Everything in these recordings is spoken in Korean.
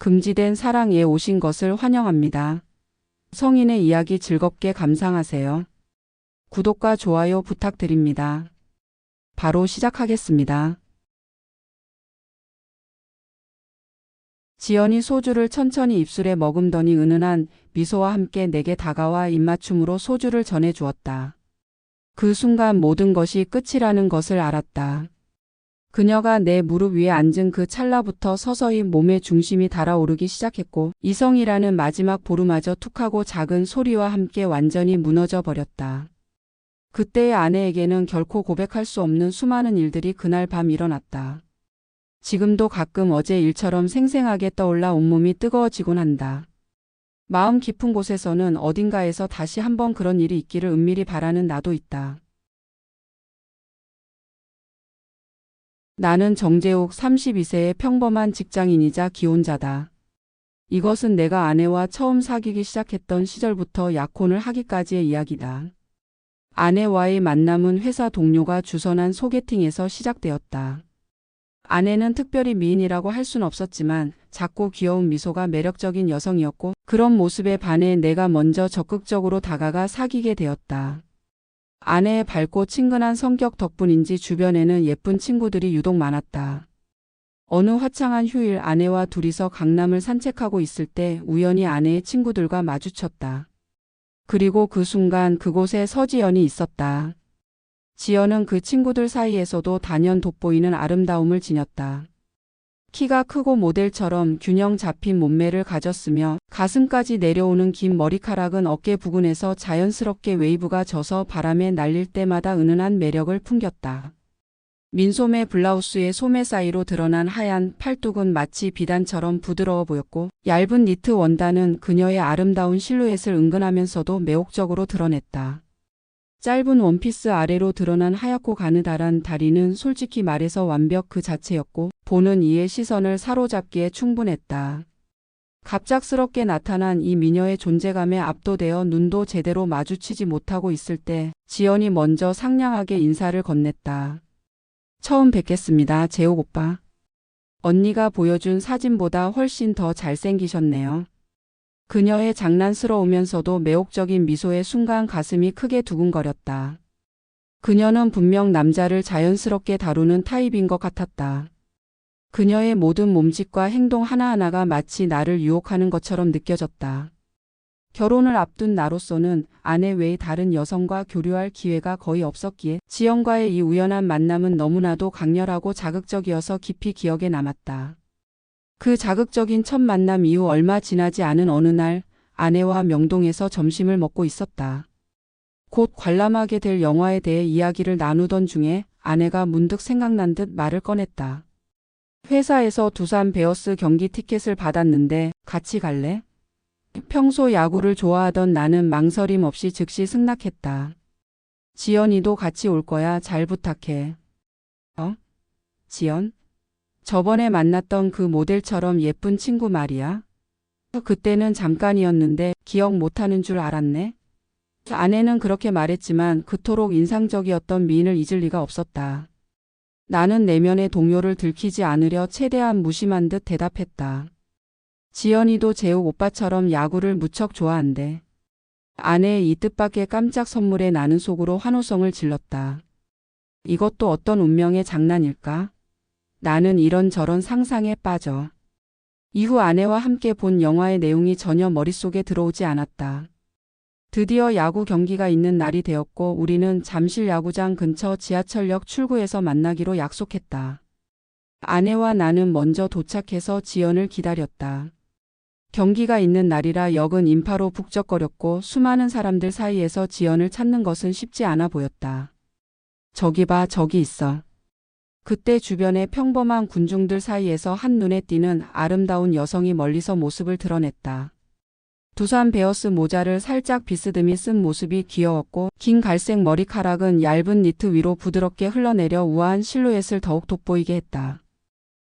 금지된 사랑에 오신 것을 환영합니다. 성인의 이야기 즐겁게 감상하세요. 구독과 좋아요 부탁드립니다. 바로 시작하겠습니다. 지연이 소주를 천천히 입술에 머금더니 은은한 미소와 함께 내게 다가와 입맞춤으로 소주를 전해주었다. 그 순간 모든 것이 끝이라는 것을 알았다. 그녀가 내 무릎 위에 앉은 그 찰나부터 서서히 몸의 중심이 달아오르기 시작했고 이성이라는 마지막 보루마저 툭하고 작은 소리와 함께 완전히 무너져 버렸다. 그때의 아내에게는 결코 고백할 수 없는 수많은 일들이 그날 밤 일어났다. 지금도 가끔 어제 일처럼 생생하게 떠올라 온몸이 뜨거워지곤 한다. 마음 깊은 곳에서는 어딘가에서 다시 한번 그런 일이 있기를 은밀히 바라는 나도 있다. 나는 정재욱 32세의 평범한 직장인이자 기혼자다. 이것은 내가 아내와 처음 사귀기 시작했던 시절부터 약혼을 하기까지의 이야기다. 아내와의 만남은 회사 동료가 주선한 소개팅에서 시작되었다. 아내는 특별히 미인이라고 할 순 없었지만 작고 귀여운 미소가 매력적인 여성이었고 그런 모습에 반해 내가 먼저 적극적으로 다가가 사귀게 되었다. 아내의 밝고 친근한 성격 덕분인지 주변에는 예쁜 친구들이 유독 많았다. 어느 화창한 휴일 아내와 둘이서 강남을 산책하고 있을 때 우연히 아내의 친구들과 마주쳤다. 그리고 그 순간 그곳에 서지연이 있었다. 지연은 그 친구들 사이에서도 단연 돋보이는 아름다움을 지녔다. 키가 크고 모델처럼 균형 잡힌 몸매를 가졌으며 가슴까지 내려오는 긴 머리카락은 어깨 부근에서 자연스럽게 웨이브가 져서 바람에 날릴 때마다 은은한 매력을 풍겼다. 민소매 블라우스의 소매 사이로 드러난 하얀 팔뚝은 마치 비단처럼 부드러워 보였고 얇은 니트 원단은 그녀의 아름다운 실루엣을 은근하면서도 매혹적으로 드러냈다. 짧은 원피스 아래로 드러난 하얗고 가느다란 다리는 솔직히 말해서 완벽 그 자체였고 보는 이의 시선을 사로잡기에 충분했다. 갑작스럽게 나타난 이 미녀의 존재감에 압도되어 눈도 제대로 마주치지 못하고 있을 때 지연이 먼저 상냥하게 인사를 건넸다. 처음 뵙겠습니다, 재욱 오빠. 언니가 보여준 사진보다 훨씬 더 잘생기셨네요. 그녀의 장난스러우면서도 매혹적인 미소에 순간 가슴이 크게 두근거렸다. 그녀는 분명 남자를 자연스럽게 다루는 타입인 것 같았다. 그녀의 모든 몸짓과 행동 하나하나가 마치 나를 유혹하는 것처럼 느껴졌다. 결혼을 앞둔 나로서는 아내 외의 다른 여성과 교류할 기회가 거의 없었기에 지연과의 이 우연한 만남은 너무나도 강렬하고 자극적이어서 깊이 기억에 남았다. 그 자극적인 첫 만남 이후 얼마 지나지 않은 어느 날 아내와 명동에서 점심을 먹고 있었다. 곧 관람하게 될 영화에 대해 이야기를 나누던 중에 아내가 문득 생각난 듯 말을 꺼냈다. 회사에서 두산 베어스 경기 티켓을 받았는데 같이 갈래? 평소 야구를 좋아하던 나는 망설임 없이 즉시 승낙했다. 지연이도 같이 올 거야. 잘 부탁해. 지연? 저번에 만났던 그 모델처럼 예쁜 친구 말이야. 그때는 잠깐이었는데 기억 못하는 줄 알았네. 아내는 그렇게 말했지만 그토록 인상적이었던 미인을 잊을 리가 없었다. 나는 내면의 동요를 들키지 않으려 최대한 무심한 듯 대답했다. 지연이도 재욱 오빠처럼 야구를 무척 좋아한대. 아내의 이 뜻밖의 깜짝 선물에 나는 속으로 환호성을 질렀다. 이것도 어떤 운명의 장난일까? 나는 이런저런 상상에 빠져. 이후 아내와 함께 본 영화의 내용이 전혀 머릿속에 들어오지 않았다. 드디어 야구 경기가 있는 날이 되었고 우리는 잠실 야구장 근처 지하철역 출구에서 만나기로 약속했다. 아내와 나는 먼저 도착해서 지연을 기다렸다. 경기가 있는 날이라 역은 인파로 북적거렸고 수많은 사람들 사이에서 지연을 찾는 것은 쉽지 않아 보였다. 저기 봐, 저기 있어. 그때 주변의 평범한 군중들 사이에서 한눈에 띄는 아름다운 여성이 멀리서 모습을 드러냈다. 두산 베어스 모자를 살짝 비스듬히 쓴 모습이 귀여웠고 긴 갈색 머리카락은 얇은 니트 위로 부드럽게 흘러내려 우아한 실루엣을 더욱 돋보이게 했다.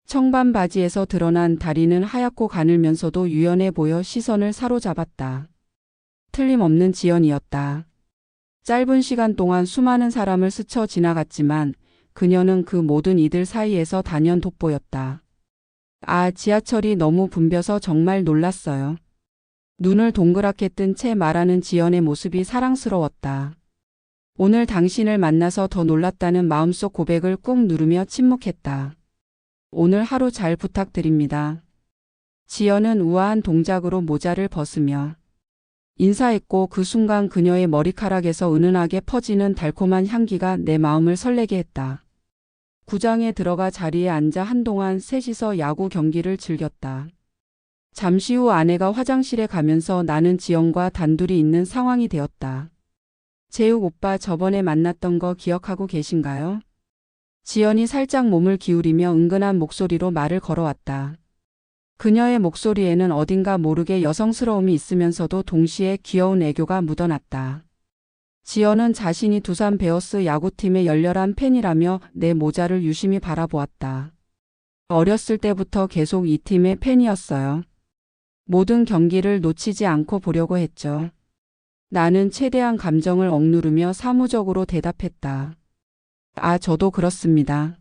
청반 바지에서 드러난 다리는 하얗고 가늘면서도 유연해 보여 시선을 사로잡았다. 틀림없는 지연이었다. 짧은 시간 동안 수많은 사람을 스쳐 지나갔지만 그녀는 그 모든 이들 사이에서 단연 돋보였다. 지하철이 너무 붐벼서 정말 놀랐어요. 눈을 동그랗게 뜬 채 말하는 지연의 모습이 사랑스러웠다. 오늘 당신을 만나서 더 놀랐다는 마음속 고백을 꾹 누르며 침묵했다. 오늘 하루 잘 부탁드립니다. 지연은 우아한 동작으로 모자를 벗으며 인사했고 그 순간 그녀의 머리카락에서 은은하게 퍼지는 달콤한 향기가 내 마음을 설레게 했다. 구장에 들어가 자리에 앉아 한동안 셋이서 야구 경기를 즐겼다. 잠시 후 아내가 화장실에 가면서 나는 지연과 단둘이 있는 상황이 되었다. 재욱 오빠 저번에 만났던 거 기억하고 계신가요? 지연이 살짝 몸을 기울이며 은근한 목소리로 말을 걸어왔다. 그녀의 목소리에는 어딘가 모르게 여성스러움이 있으면서도 동시에 귀여운 애교가 묻어났다. 지연은 자신이 두산 베어스 야구팀의 열렬한 팬이라며 내 모자를 유심히 바라보았다. 어렸을 때부터 계속 이 팀의 팬이었어요. 모든 경기를 놓치지 않고 보려고 했죠. 나는 최대한 감정을 억누르며 사무적으로 대답했다. 저도 그렇습니다.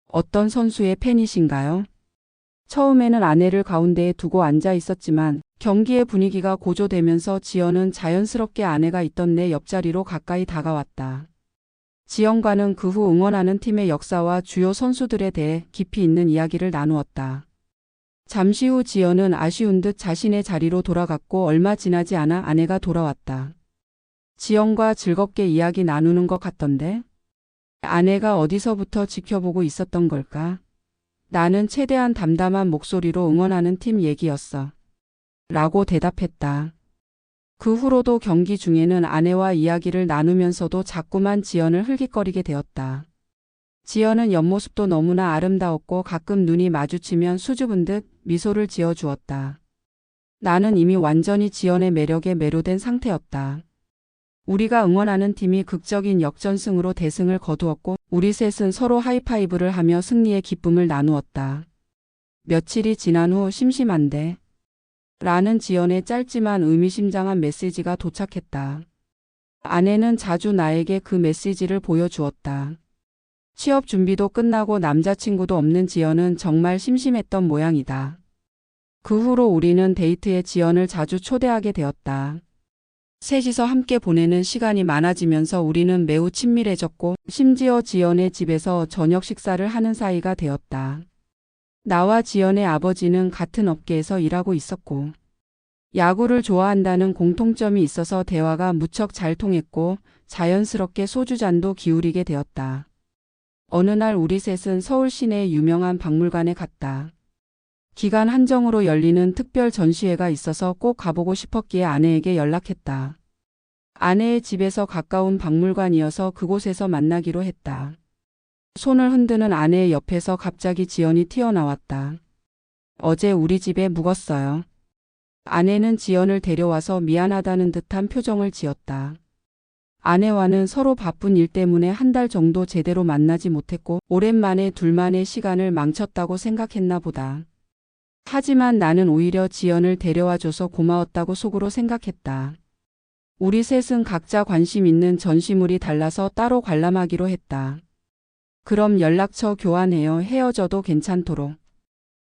어떤 선수의 팬이신가요? 처음에는 아내를 가운데에 두고 앉아 있었지만 경기의 분위기가 고조되면서 지연은 자연스럽게 아내가 있던 내 옆자리로 가까이 다가왔다. 지연과는 그 후 응원하는 팀의 역사와 주요 선수들에 대해 깊이 있는 이야기를 나누었다. 잠시 후 지연은 아쉬운 듯 자신의 자리로 돌아갔고 얼마 지나지 않아 아내가 돌아왔다. 지연과 즐겁게 이야기 나누는 것 같던데? 아내가 어디서부터 지켜보고 있었던 걸까? 나는 최대한 담담한 목소리로 응원하는 팀 얘기였어. 라고 대답했다. 그 후로도 경기 중에는 아내와 이야기를 나누면서도 자꾸만 지연을 흘깃거리게 되었다. 지연은 옆모습도 너무나 아름다웠고 가끔 눈이 마주치면 수줍은 듯 미소를 지어주었다. 나는 이미 완전히 지연의 매력에 매료된 상태였다. 우리가 응원하는 팀이 극적인 역전승으로 대승을 거두었고 우리 셋은 서로 하이파이브를 하며 승리의 기쁨을 나누었다. 며칠이 지난 후 심심한데? 라는 지연의 짧지만 의미심장한 메시지가 도착했다. 아내는 자주 나에게 그 메시지를 보여주었다. 취업 준비도 끝나고 남자친구도 없는 지연은 정말 심심했던 모양이다. 그 후로 우리는 데이트에 지연을 자주 초대하게 되었다. 셋이서 함께 보내는 시간이 많아지면서 우리는 매우 친밀해졌고 심지어 지연의 집에서 저녁 식사를 하는 사이가 되었다. 나와 지연의 아버지는 같은 업계에서 일하고 있었고 야구를 좋아한다는 공통점이 있어서 대화가 무척 잘 통했고 자연스럽게 소주잔도 기울이게 되었다. 어느 날 우리 셋은 서울 시내의 유명한 박물관에 갔다. 기간 한정으로 열리는 특별 전시회가 있어서 꼭 가보고 싶었기에 아내에게 연락했다. 아내의 집에서 가까운 박물관이어서 그곳에서 만나기로 했다. 손을 흔드는 아내의 옆에서 갑자기 지연이 튀어나왔다. 어제 우리 집에 묵었어요. 아내는 지연을 데려와서 미안하다는 듯한 표정을 지었다. 아내와는 서로 바쁜 일 때문에 한 달 정도 제대로 만나지 못했고 오랜만에 둘만의 시간을 망쳤다고 생각했나 보다. 하지만 나는 오히려 지연을 데려와줘서 고마웠다고 속으로 생각했다. 우리 셋은 각자 관심 있는 전시물이 달라서 따로 관람하기로 했다. 그럼 연락처 교환해요. 헤어져도 괜찮도록.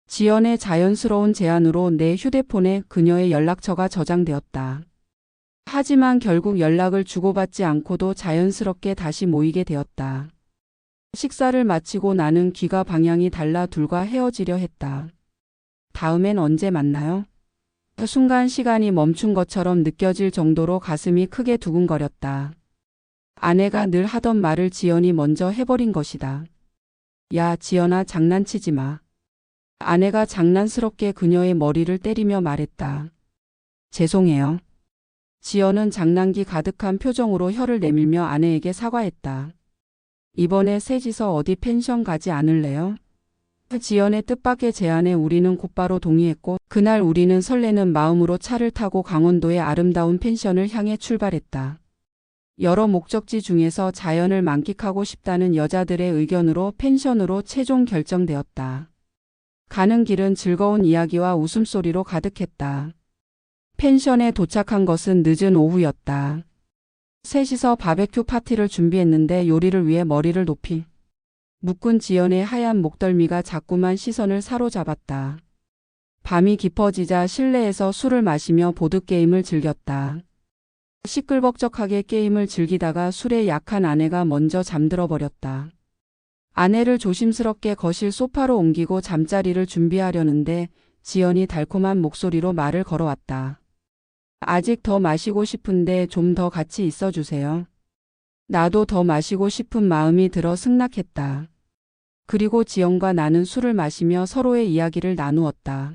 지연의 자연스러운 제안으로 내 휴대폰에 그녀의 연락처가 저장되었다. 하지만 결국 연락을 주고받지 않고도 자연스럽게 다시 모이게 되었다. 식사를 마치고 나는 귀가 방향이 달라 둘과 헤어지려 했다. 다음엔 언제 만나요? 그 순간 시간이 멈춘 것처럼 느껴질 정도로 가슴이 크게 두근거렸다. 아내가 늘 하던 말을 지연이 먼저 해버린 것이다. 야, 지연아, 장난치지 마. 아내가 장난스럽게 그녀의 머리를 때리며 말했다. 죄송해요. 지연은 장난기 가득한 표정으로 혀를 내밀며 아내에게 사과했다. 이번에 셋이서 어디 펜션 가지 않을래요? 지연의 뜻밖의 제안에 우리는 곧바로 동의했고 그날 우리는 설레는 마음으로 차를 타고 강원도의 아름다운 펜션을 향해 출발했다. 여러 목적지 중에서 자연을 만끽하고 싶다는 여자들의 의견으로 펜션으로 최종 결정되었다. 가는 길은 즐거운 이야기와 웃음소리로 가득했다. 펜션에 도착한 것은 늦은 오후였다. 셋이서 바베큐 파티를 준비했는데 요리를 위해 머리를 높이 묶은 지연의 하얀 목덜미가 자꾸만 시선을 사로잡았다. 밤이 깊어지자 실내에서 술을 마시며 보드게임을 즐겼다. 시끌벅적하게 게임을 즐기다가 술에 약한 아내가 먼저 잠들어 버렸다. 아내를 조심스럽게 거실 소파로 옮기고 잠자리를 준비하려는데 지연이 달콤한 목소리로 말을 걸어왔다. 아직 더 마시고 싶은데 좀 더 같이 있어 주세요. 나도 더 마시고 싶은 마음이 들어 승낙했다. 그리고 지연과 나는 술을 마시며 서로의 이야기를 나누었다.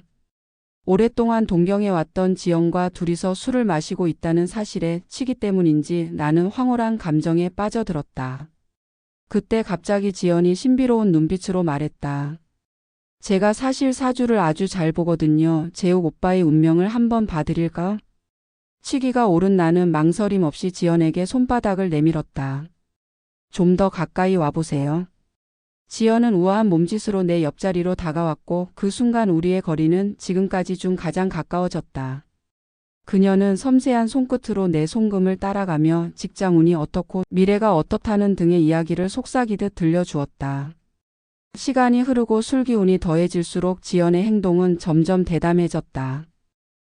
오랫동안 동경해왔던 지연과 둘이서 술을 마시고 있다는 사실에 치기 때문인지 나는 황홀한 감정에 빠져들었다. 그때 갑자기 지연이 신비로운 눈빛으로 말했다. 제가 사실 사주를 아주 잘 보거든요. 재욱 오빠의 운명을 한번 봐드릴까? 치기가 오른 나는 망설임 없이 지연에게 손바닥을 내밀었다. 좀 더 가까이 와보세요. 지연은 우아한 몸짓으로 내 옆자리로 다가왔고 그 순간 우리의 거리는 지금까지 중 가장 가까워졌다. 그녀는 섬세한 손끝으로 내 손금을 따라가며 직장 운이 어떻고 미래가 어떻다는 등의 이야기를 속삭이듯 들려주었다. 시간이 흐르고 술 기운이 더해질수록 지연의 행동은 점점 대담해졌다.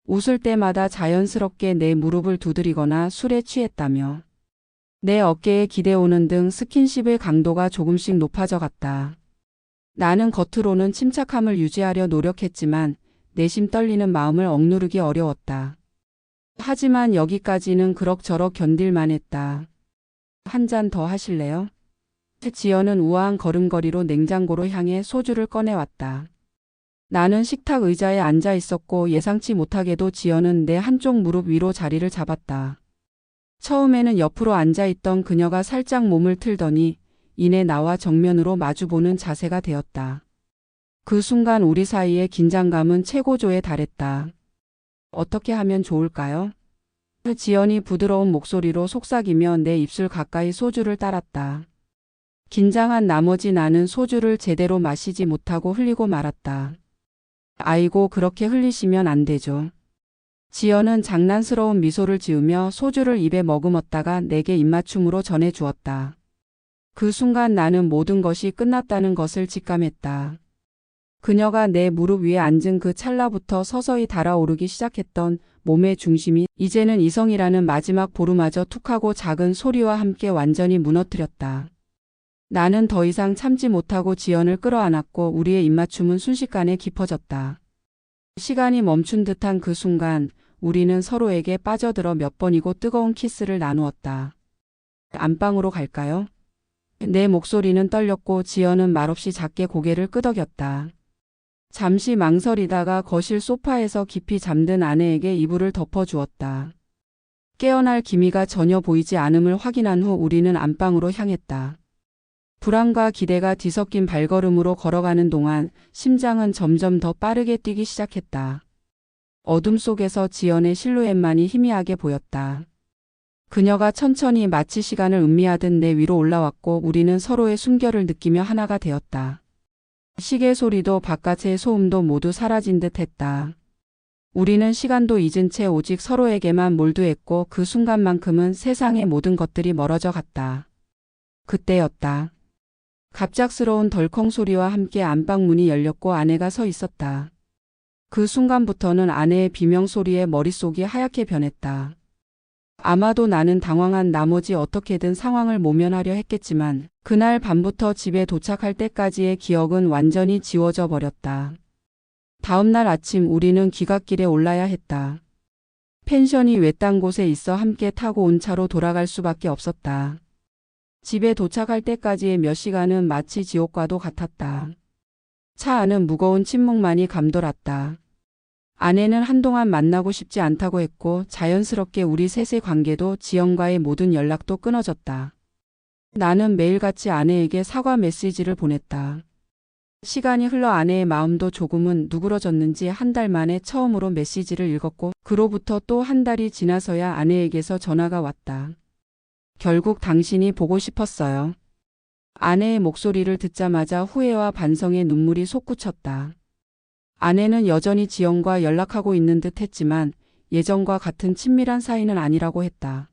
웃을 때마다 자연스럽게 내 무릎을 두드리거나 술에 취했다며 내 어깨에 기대오는 등 스킨십의 강도가 조금씩 높아져 갔다. 나는 겉으로는 침착함을 유지하려 노력했지만 내심 떨리는 마음을 억누르기 어려웠다. 하지만 여기까지는 그럭저럭 견딜만 했다. 한 잔 더 하실래요? 지연은 우아한 걸음걸이로 냉장고로 향해 소주를 꺼내왔다. 나는 식탁 의자에 앉아 있었고 예상치 못하게도 지연은 내 한쪽 무릎 위로 자리를 잡았다. 처음에는 옆으로 앉아있던 그녀가 살짝 몸을 틀더니 이내 나와 정면으로 마주보는 자세가 되었다. 그 순간 우리 사이의 긴장감은 최고조에 달했다. 어떻게 하면 좋을까요? 지연이 부드러운 목소리로 속삭이며 내 입술 가까이 소주를 따랐다. 긴장한 나머지 나는 소주를 제대로 마시지 못하고 흘리고 말았다. 아이고 그렇게 흘리시면 안 되죠. 지연은 장난스러운 미소를 지으며 소주를 입에 머금었다가 내게 입맞춤으로 전해주었다. 그 순간 나는 모든 것이 끝났다는 것을 직감했다. 그녀가 내 무릎 위에 앉은 그 찰나부터 서서히 달아오르기 시작했던 몸의 중심이 이제는 이성이라는 마지막 보루마저 툭하고 작은 소리와 함께 완전히 무너뜨렸다. 나는 더 이상 참지 못하고 지연을 끌어안았고 우리의 입맞춤은 순식간에 깊어졌다. 시간이 멈춘 듯한 그 순간 우리는 서로에게 빠져들어 몇 번이고 뜨거운 키스를 나누었다. 안방으로 갈까요? 내 목소리는 떨렸고 지연은 말없이 작게 고개를 끄덕였다. 잠시 망설이다가 거실 소파에서 깊이 잠든 아내에게 이불을 덮어주었다. 깨어날 기미가 전혀 보이지 않음을 확인한 후 우리는 안방으로 향했다. 불안과 기대가 뒤섞인 발걸음으로 걸어가는 동안 심장은 점점 더 빠르게 뛰기 시작했다. 어둠 속에서 지연의 실루엣만이 희미하게 보였다. 그녀가 천천히 마치 시간을 음미하듯 내 위로 올라왔고 우리는 서로의 숨결을 느끼며 하나가 되었다. 시계 소리도 바깥의 소음도 모두 사라진 듯 했다. 우리는 시간도 잊은 채 오직 서로에게만 몰두했고 그 순간만큼은 세상의 모든 것들이 멀어져 갔다. 그때였다. 갑작스러운 덜컹 소리와 함께 안방 문이 열렸고 아내가 서 있었다. 그 순간부터는 아내의 비명 소리에 머릿속이 하얗게 변했다. 아마도 나는 당황한 나머지 어떻게든 상황을 모면하려 했겠지만 그날 밤부터 집에 도착할 때까지의 기억은 완전히 지워져 버렸다. 다음 날 아침 우리는 귀갓길에 올라야 했다. 펜션이 외딴 곳에 있어 함께 타고 온 차로 돌아갈 수밖에 없었다. 집에 도착할 때까지의 몇 시간은 마치 지옥과도 같았다. 차 안은 무거운 침묵만이 감돌았다. 아내는 한동안 만나고 싶지 않다고 했고 자연스럽게 우리 셋의 관계도 지연과의 모든 연락도 끊어졌다. 나는 매일같이 아내에게 사과 메시지를 보냈다. 시간이 흘러 아내의 마음도 조금은 누그러졌는지 한 달 만에 처음으로 메시지를 읽었고 그로부터 또 한 달이 지나서야 아내에게서 전화가 왔다. 결국 당신이 보고 싶었어요. 아내의 목소리를 듣자마자 후회와 반성의 눈물이 솟구쳤다. 아내는 여전히 지연과 연락하고 있는 듯 했지만 예전과 같은 친밀한 사이는 아니라고 했다.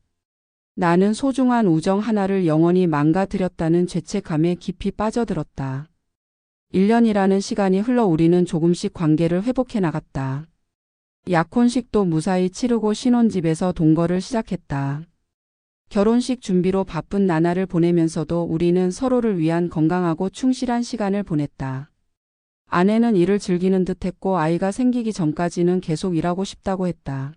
나는 소중한 우정 하나를 영원히 망가뜨렸다는 죄책감에 깊이 빠져들었다. 1년이라는 시간이 흘러 우리는 조금씩 관계를 회복해 나갔다. 약혼식도 무사히 치르고 신혼집에서 동거를 시작했다. 결혼식 준비로 바쁜 나날을 보내면서도 우리는 서로를 위한 건강하고 충실한 시간을 보냈다. 아내는 일을 즐기는 듯했고 아이가 생기기 전까지는 계속 일하고 싶다고 했다.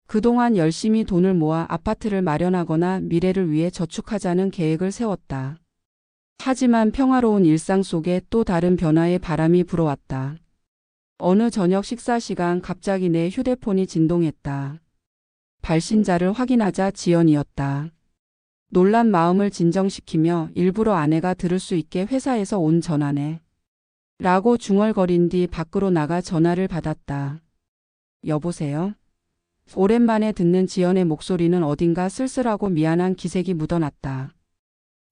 그동안 열심히 돈을 모아 아파트를 마련하거나 미래를 위해 저축하자는 계획을 세웠다. 하지만 평화로운 일상 속에 또 다른 변화의 바람이 불어왔다. 어느 저녁 식사 시간 갑자기 내 휴대폰이 진동했다. 발신자를 확인하자 지연이었다. 놀란 마음을 진정시키며 일부러 아내가 들을 수 있게 회사에서 온 전화네. 라고 중얼거린 뒤 밖으로 나가 전화를 받았다. 여보세요? 오랜만에 듣는 지연의 목소리는 어딘가 쓸쓸하고 미안한 기색이 묻어났다.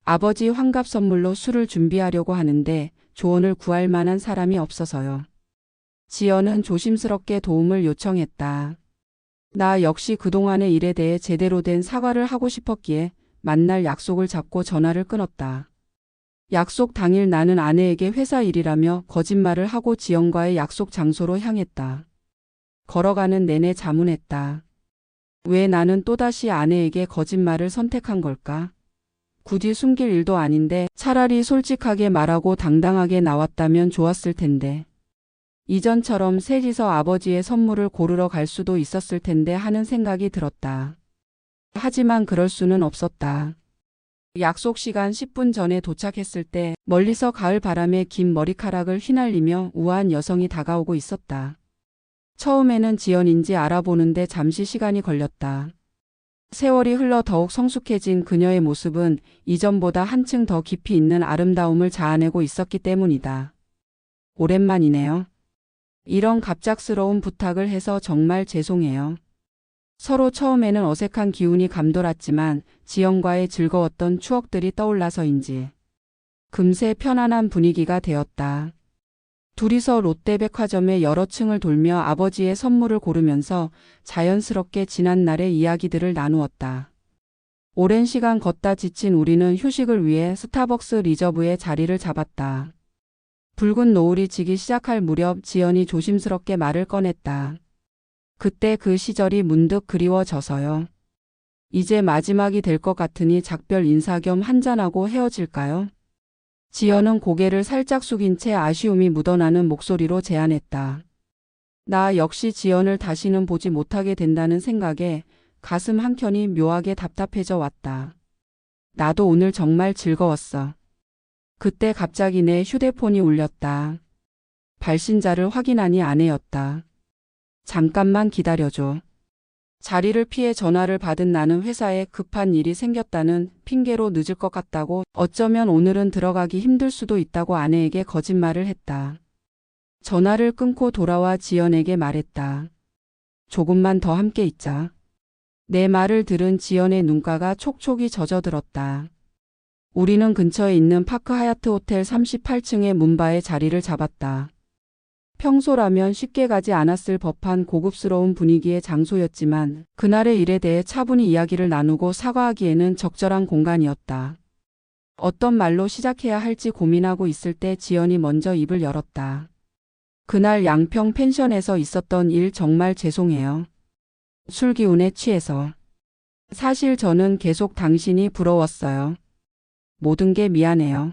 아버지 환갑 선물로 술을 준비하려고 하는데 조언을 구할 만한 사람이 없어서요. 지연은 조심스럽게 도움을 요청했다. 나 역시 그동안의 일에 대해 제대로 된 사과를 하고 싶었기에 만날 약속을 잡고 전화를 끊었다. 약속 당일 나는 아내에게 회사 일이라며 거짓말을 하고 지연과의 약속 장소로 향했다. 걸어가는 내내 자문했다. 왜 나는 또다시 아내에게 거짓말을 선택한 걸까? 굳이 숨길 일도 아닌데 차라리 솔직하게 말하고 당당하게 나왔다면 좋았을 텐데. 이전처럼 셋이서 아버지의 선물을 고르러 갈 수도 있었을 텐데 하는 생각이 들었다. 하지만 그럴 수는 없었다. 약속 시간 10분 전에 도착했을 때 멀리서 가을 바람에 긴 머리카락을 휘날리며 우아한 여성이 다가오고 있었다. 처음에는 지연인지 알아보는데 잠시 시간이 걸렸다. 세월이 흘러 더욱 성숙해진 그녀의 모습은 이전보다 한층 더 깊이 있는 아름다움을 자아내고 있었기 때문이다. 오랜만이네요. 이런 갑작스러운 부탁을 해서 정말 죄송해요. 서로 처음에는 어색한 기운이 감돌았지만 지연과의 즐거웠던 추억들이 떠올라서인지 금세 편안한 분위기가 되었다. 둘이서 롯데백화점의 여러 층을 돌며 아버지의 선물을 고르면서 자연스럽게 지난 날의 이야기들을 나누었다. 오랜 시간 걷다 지친 우리는 휴식을 위해 스타벅스 리저브에 자리를 잡았다. 붉은 노을이 지기 시작할 무렵 지연이 조심스럽게 말을 꺼냈다. 그때 그 시절이 문득 그리워져서요. 이제 마지막이 될 것 같으니 작별 인사 겸 한잔하고 헤어질까요? 지연은 고개를 살짝 숙인 채 아쉬움이 묻어나는 목소리로 제안했다. 나 역시 지연을 다시는 보지 못하게 된다는 생각에 가슴 한켠이 묘하게 답답해져 왔다. 나도 오늘 정말 즐거웠어. 그때 갑자기 내 휴대폰이 울렸다. 발신자를 확인하니 아내였다. 잠깐만 기다려줘. 자리를 피해 전화를 받은 나는 회사에 급한 일이 생겼다는 핑계로 늦을 것 같다고 어쩌면 오늘은 들어가기 힘들 수도 있다고 아내에게 거짓말을 했다. 전화를 끊고 돌아와 지연에게 말했다. 조금만 더 함께 있자. 내 말을 들은 지연의 눈가가 촉촉이 젖어들었다. 우리는 근처에 있는 파크 하얏트 호텔 38층의 문바에 자리를 잡았다. 평소라면 쉽게 가지 않았을 법한 고급스러운 분위기의 장소였지만 그날의 일에 대해 차분히 이야기를 나누고 사과하기에는 적절한 공간이었다. 어떤 말로 시작해야 할지 고민하고 있을 때 지연이 먼저 입을 열었다. 그날 양평 펜션에서 있었던 일 정말 죄송해요. 술 기운에 취해서. 사실 저는 계속 당신이 부러웠어요. 모든 게 미안해요.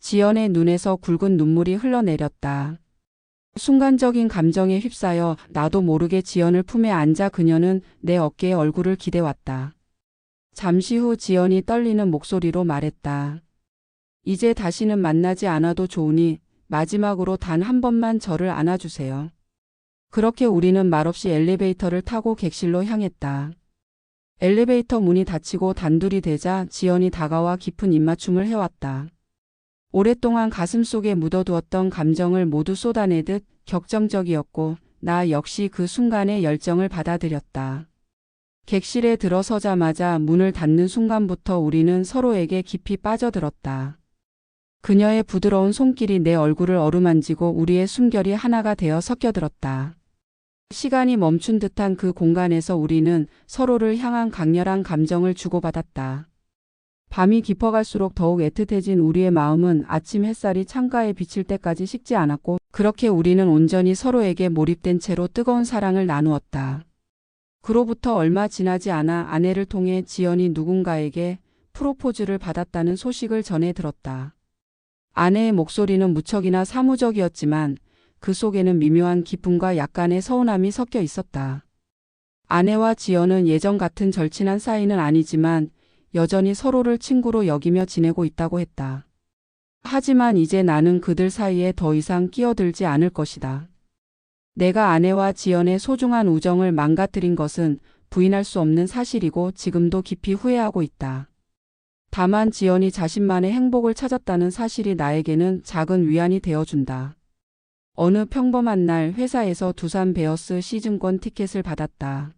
지연의 눈에서 굵은 눈물이 흘러내렸다. 순간적인 감정에 휩싸여 나도 모르게 지연을 품에 안자 그녀는 내 어깨에 얼굴을 기대왔다. 잠시 후 지연이 떨리는 목소리로 말했다. 이제 다시는 만나지 않아도 좋으니 마지막으로 단 한 번만 저를 안아주세요. 그렇게 우리는 말없이 엘리베이터를 타고 객실로 향했다. 엘리베이터 문이 닫히고 단둘이 되자 지연이 다가와 깊은 입맞춤을 해왔다. 오랫동안 가슴속에 묻어두었던 감정을 모두 쏟아내듯 격정적이었고 나 역시 그 순간의 열정을 받아들였다. 객실에 들어서자마자 문을 닫는 순간부터 우리는 서로에게 깊이 빠져들었다. 그녀의 부드러운 손길이 내 얼굴을 어루만지고 우리의 숨결이 하나가 되어 섞여들었다. 시간이 멈춘 듯한 그 공간에서 우리는 서로를 향한 강렬한 감정을 주고받았다. 밤이 깊어갈수록 더욱 애틋해진 우리의 마음은 아침 햇살이 창가에 비칠 때까지 식지 않았고, 그렇게 우리는 온전히 서로에게 몰입된 채로 뜨거운 사랑을 나누었다. 그로부터 얼마 지나지 않아 아내를 통해 지연이 누군가에게 프로포즈를 받았다는 소식을 전해 들었다. 아내의 목소리는 무척이나 사무적이었지만 그 속에는 미묘한 기쁨과 약간의 서운함이 섞여 있었다. 아내와 지연은 예전 같은 절친한 사이는 아니지만 여전히 서로를 친구로 여기며 지내고 있다고 했다. 하지만 이제 나는 그들 사이에 더 이상 끼어들지 않을 것이다. 내가 아내와 지연의 소중한 우정을 망가뜨린 것은 부인할 수 없는 사실이고 지금도 깊이 후회하고 있다. 다만 지연이 자신만의 행복을 찾았다는 사실이 나에게는 작은 위안이 되어준다. 어느 평범한 날 회사에서 두산 베어스 시즌권 티켓을 받았다.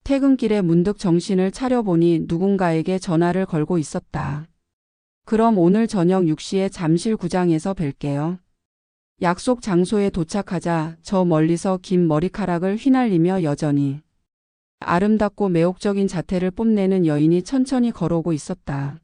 퇴근길에 문득 정신을 차려보니 누군가에게 전화를 걸고 있었다. 그럼 오늘 저녁 6시에 잠실구장에서 뵐게요. 약속 장소에 도착하자 저 멀리서 긴 머리카락을 휘날리며 여전히 아름답고 매혹적인 자태를 뽐내는 여인이 천천히 걸어오고 있었다.